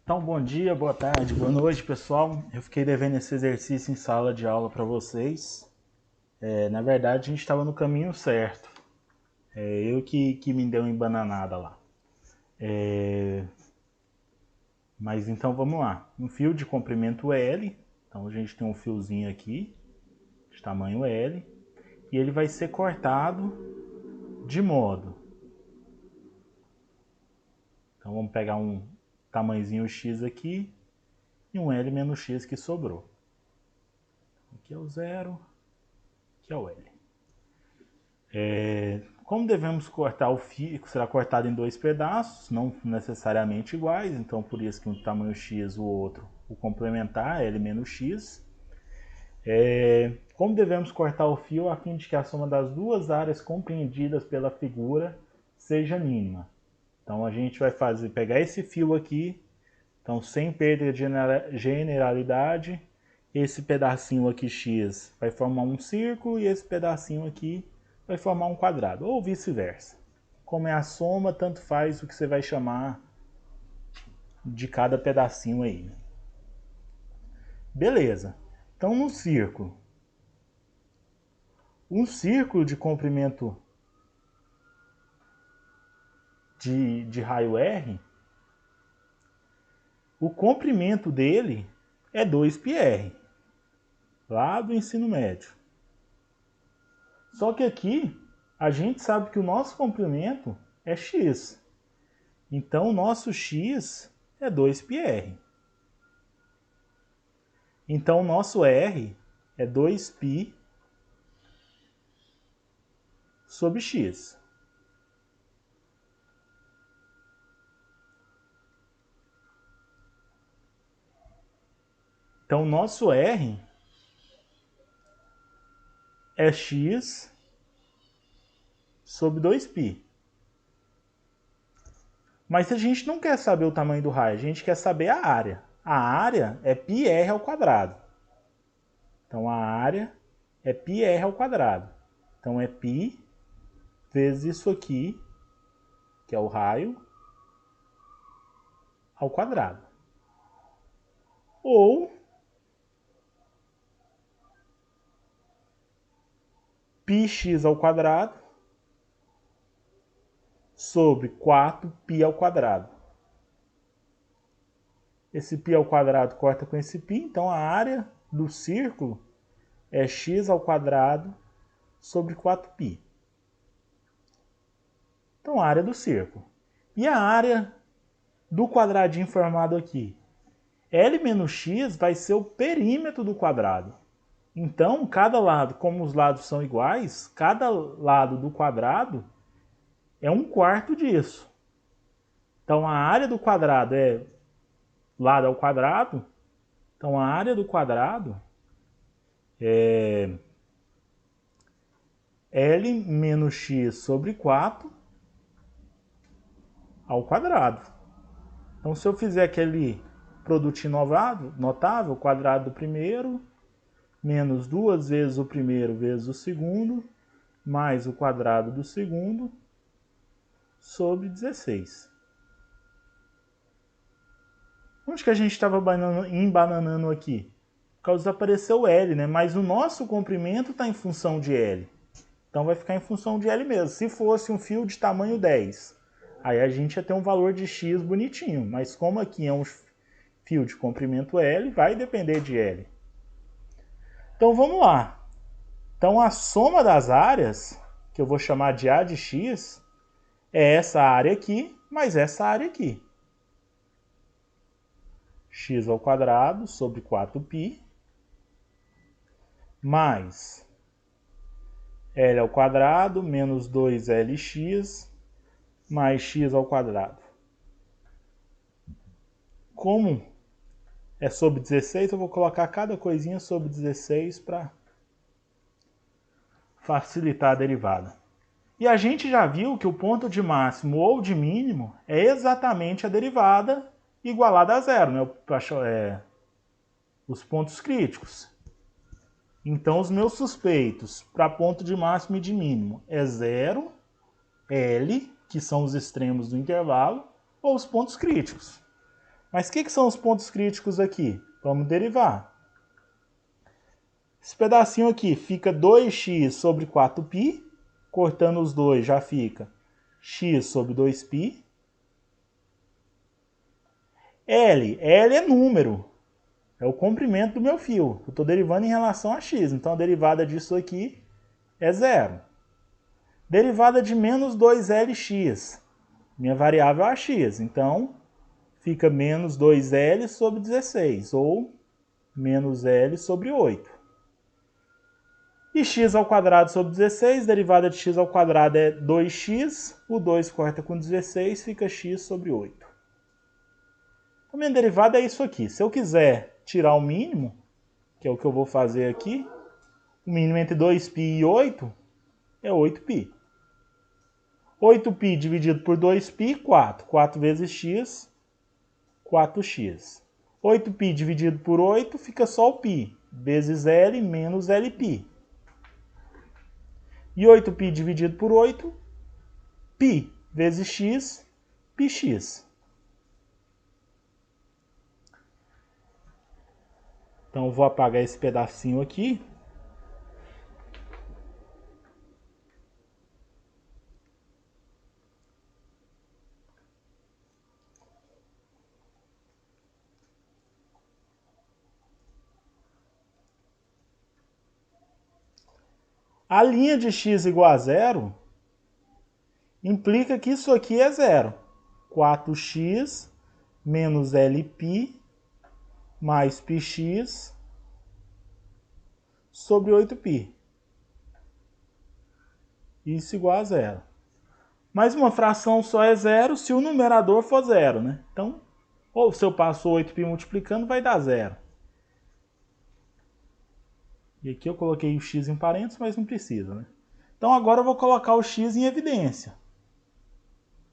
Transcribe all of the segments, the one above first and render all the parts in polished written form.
Então, bom dia, boa tarde, boa noite, pessoal. Eu fiquei devendo esse exercício em sala de aula para vocês. Na verdade, a gente estava no caminho certo. Eu que me deu uma embananada lá. Mas então, vamos lá. Um fio de comprimento L. Então, a gente tem um fiozinho aqui, de tamanho L. E ele vai ser cortado de modo. Então, vamos pegar um tamanhozinho X aqui e um L menos X que sobrou. Aqui é o 0, aqui é o L. Como devemos cortar o fio, será cortado em dois pedaços, não necessariamente iguais, então por isso que um tamanho X, o outro, o complementar, L menos X. Como devemos cortar o fio a fim de que a soma das duas áreas compreendidas pela figura seja mínima? Então a gente vai pegar esse fio aqui, então sem perda de generalidade, esse pedacinho aqui X vai formar um círculo e esse pedacinho aqui vai formar um quadrado, ou vice-versa. Como é a soma, tanto faz o que você vai chamar de cada pedacinho aí. Beleza. Então, no círculo, um círculo de comprimento de raio R, o comprimento dele é 2πr, lá do ensino médio. Só que aqui, a gente sabe que o nosso comprimento é x. Então, o nosso x é 2πr. Então, o nosso r é 2π sobre x. Então, o nosso r é x sobre 2π. Mas a gente não quer saber o tamanho do raio, a gente quer saber a área. A área é πr ao quadrado. Então, a área é πr ao quadrado. Então, é π vezes isso aqui, que é o raio, ao quadrado. Ou πx ao quadrado sobre 4π ao quadrado. Esse π ao quadrado corta com esse π, então a área do círculo é x ao quadrado sobre 4π. Então, a área do círculo. E a área do quadradinho formado aqui? L menos x vai ser o perímetro do quadrado. Então, cada lado, como os lados são iguais, cada lado do quadrado é 1/4 disso. Então, a área do quadrado é lado ao quadrado. Então, a área do quadrado é L menos x sobre 4 ao quadrado. Então, se eu fizer aquele produtinho notável, quadrado do primeiro, menos 2 vezes o primeiro vezes o segundo, mais o quadrado do segundo, sobre 16. Onde que a gente estava embananando aqui? Por causa apareceu L, né? Mas o nosso comprimento está em função de L. Então vai ficar em função de L mesmo. Se fosse um fio de tamanho 10, aí a gente ia ter um valor de x bonitinho. Mas como aqui é um fio de comprimento L, vai depender de L. Então vamos lá. Então a soma das áreas, que eu vou chamar de A de x, é essa área aqui, mais essa área aqui. X ao quadrado sobre 4π, mais L ao quadrado menos 2lx, mais x ao quadrado. Como é sobre 16, eu vou colocar cada coisinha sobre 16 para facilitar a derivada. E a gente já viu que o ponto de máximo ou de mínimo é exatamente a derivada igualada a zero, né? Os pontos críticos. Então, os meus suspeitos para ponto de máximo e de mínimo é 0, L, que são os extremos do intervalo, ou os pontos críticos. Mas o que são os pontos críticos aqui? Vamos derivar. Esse pedacinho aqui fica 2x sobre 4π, cortando os dois já fica x sobre 2π. L é número, é o comprimento do meu fio. Eu estou derivando em relação a x, então a derivada disso aqui é zero. Derivada de menos 2lx, minha variável é a x, então fica menos 2l sobre 16, ou menos l sobre 8. E x ao quadrado sobre 16, derivada de x ao quadrado é 2x, o 2 corta com 16, fica x sobre 8. Então, minha derivada é isso aqui. Se eu quiser tirar o mínimo, que é o que eu vou fazer aqui, o mínimo entre 2π e 8 é 8π. 8π dividido por 2π, 4. 4 vezes x, 4x. 8π dividido por 8 fica só o π, vezes L menos Lπ. E 8π dividido por 8, π vezes x, πx. Então eu vou apagar esse pedacinho aqui. A linha de x igual a zero implica que isso aqui é zero. 4x menos Lπ mais πx sobre 8π. Isso igual a zero. Mas uma fração só é zero se o numerador for zero, né? Então, ou se eu passo 8π multiplicando, vai dar zero. E aqui eu coloquei o x em parênteses, mas não precisa, né? Então agora eu vou colocar o x em evidência.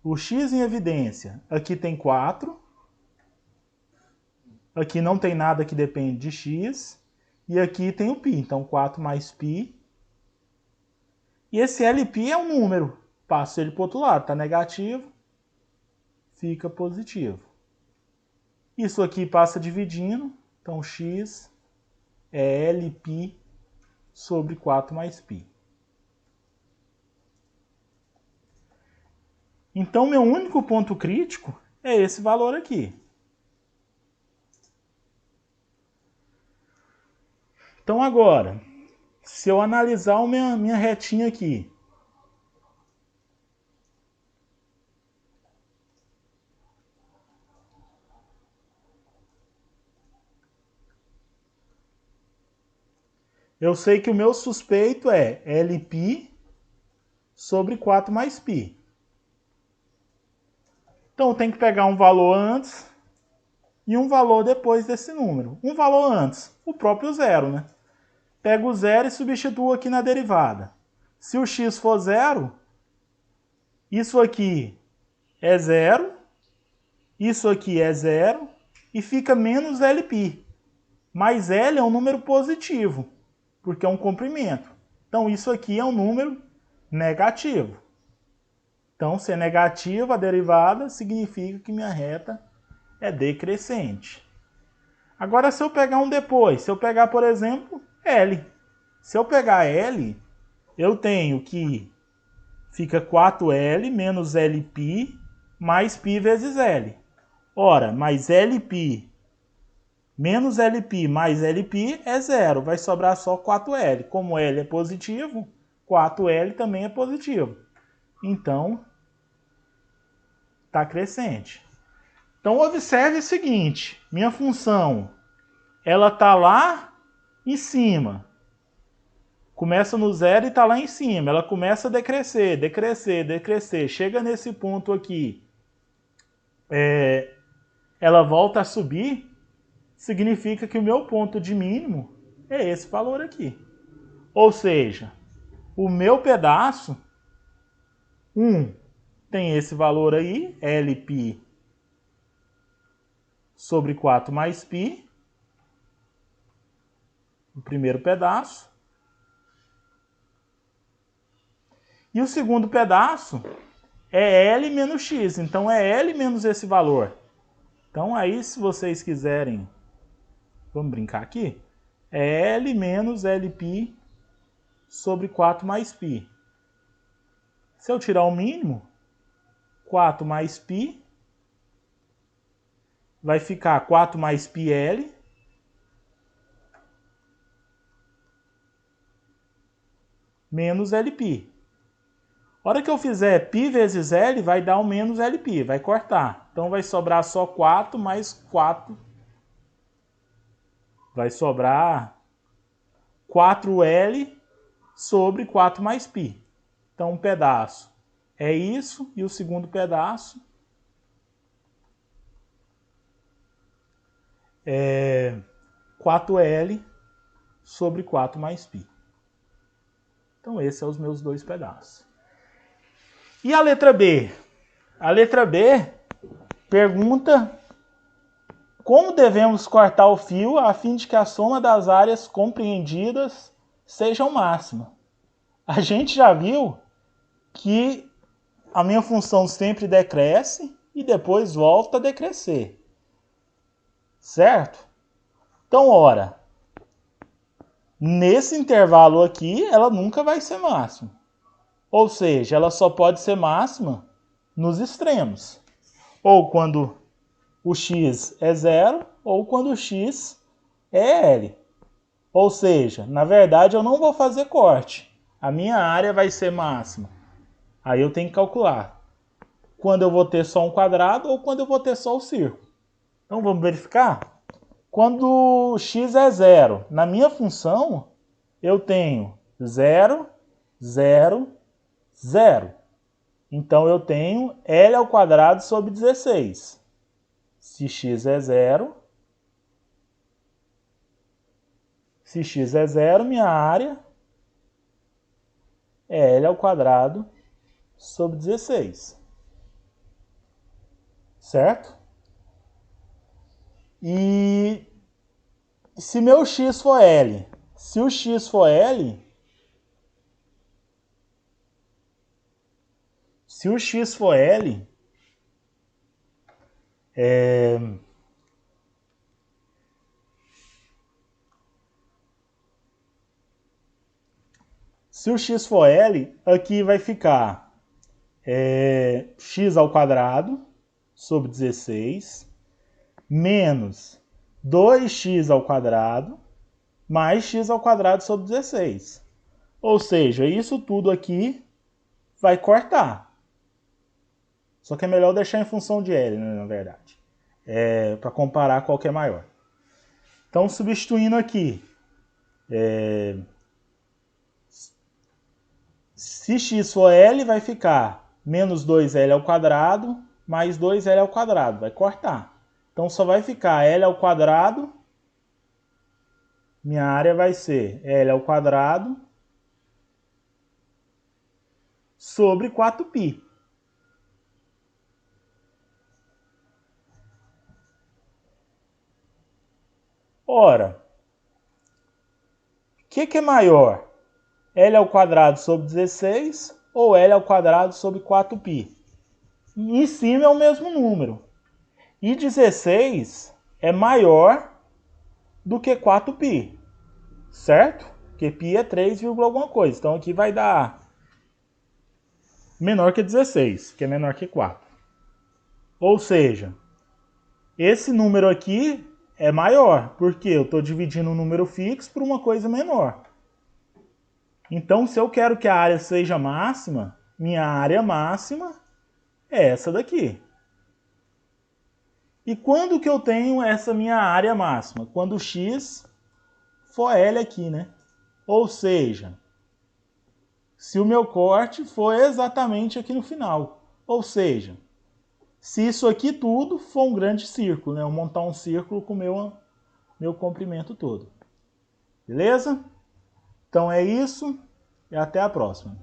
O x em evidência, aqui tem 4. Aqui não tem nada que depende de x. E aqui tem o π, então 4 mais π. E esse Lπ é um número. Passo ele para o outro lado, está negativo, fica positivo. Isso aqui passa dividindo, então x é Lπ sobre 4 mais π. Então, meu único ponto crítico é esse valor aqui. Então, agora, se eu analisar a minha retinha aqui, eu sei que o meu suspeito é Lπ sobre 4 mais π. Então, eu tenho que pegar um valor antes e um valor depois desse número. Um valor antes, o próprio zero, né? Pego o zero e substituo aqui na derivada. Se o x for zero, isso aqui é zero, isso aqui é zero, e fica menos Lπ. Mas L é um número positivo, porque é um comprimento. Então, isso aqui é um número negativo. Então, se é negativo a derivada, significa que minha reta é decrescente. Agora, se eu pegar um depois, se eu pegar, por exemplo, L. Se eu pegar L, eu tenho que fica 4L menos Lπ mais π vezes L. Ora, mais Lπ menos Lπ mais Lπ é zero, vai sobrar só 4L. Como L é positivo, 4L também é positivo. Então, está crescente. Então, observe o seguinte, minha função, ela está lá em cima. Começa no zero e está lá em cima. Ela começa a decrescer, decrescer, decrescer. Chega nesse ponto aqui, ela volta a subir, significa que o meu ponto de mínimo é esse valor aqui. Ou seja, o meu pedaço, 1, tem esse valor aí, Lπ sobre 4 mais π, o primeiro pedaço. E o segundo pedaço é L menos x, então é L menos esse valor. Então aí, se vocês quiserem, vamos brincar aqui, é L menos Lπ sobre 4 mais π. Se eu tirar o mínimo, 4 mais π vai ficar 4 mais πl menos Lπ. A hora que eu fizer π vezes L, vai dar um menos Lπ, vai cortar. Então vai sobrar só 4 mais 4. Vai sobrar 4L sobre 4 mais π. Então um pedaço é isso, e o segundo pedaço é 4L sobre 4 mais π. Então esses são os meus dois pedaços. E a letra B? A letra B pergunta como devemos cortar o fio a fim de que a soma das áreas compreendidas seja máxima. A gente já viu que a minha função sempre decresce e depois volta a decrescer. Certo? Então, ora, nesse intervalo aqui, ela nunca vai ser máxima. Ou seja, ela só pode ser máxima nos extremos. Ou quando o x é 0, ou quando o x é L. Ou seja, na verdade eu não vou fazer corte. A minha área vai ser máxima. Aí eu tenho que calcular quando eu vou ter só um quadrado ou quando eu vou ter só o círculo. Então vamos verificar? Quando x é 0, na minha função eu tenho 0, 0, 0. Então eu tenho L ao quadrado sobre 16. Se x é 0, minha área é L ao quadrado sobre 16. Certo? E se meu x for L, se o x for L, se o x for L, se o x for L, aqui vai ficar x ao quadrado sobre 16 menos 2x ao quadrado mais x ao quadrado sobre 16. Ou seja, isso tudo aqui vai cortar. Só que é melhor deixar em função de L, né, na verdade. Para comparar qual que é maior. Então, substituindo aqui, se x for L, vai ficar menos 2L ao quadrado mais 2L ao quadrado. Vai cortar. Então, só vai ficar L ao quadrado. Minha área vai ser L ao quadrado sobre 4π. Ora, o que é maior? L ao quadrado sobre 16 ou L ao quadrado sobre 4π? Em cima é o mesmo número. E 16 é maior do que 4π, certo? Porque π é 3, alguma coisa. Então aqui vai dar menor que 16, que é menor que 4. Ou seja, esse número aqui é maior, porque eu estou dividindo um número fixo por uma coisa menor. Então, se eu quero que a área seja máxima, minha área máxima é essa daqui. E quando que eu tenho essa minha área máxima? Quando x for L aqui, né? Ou seja, se o meu corte for exatamente aqui no final. Ou seja, se isso aqui tudo for um grande círculo, né? Eu montar um círculo com o meu comprimento todo. Beleza? Então é isso e até a próxima.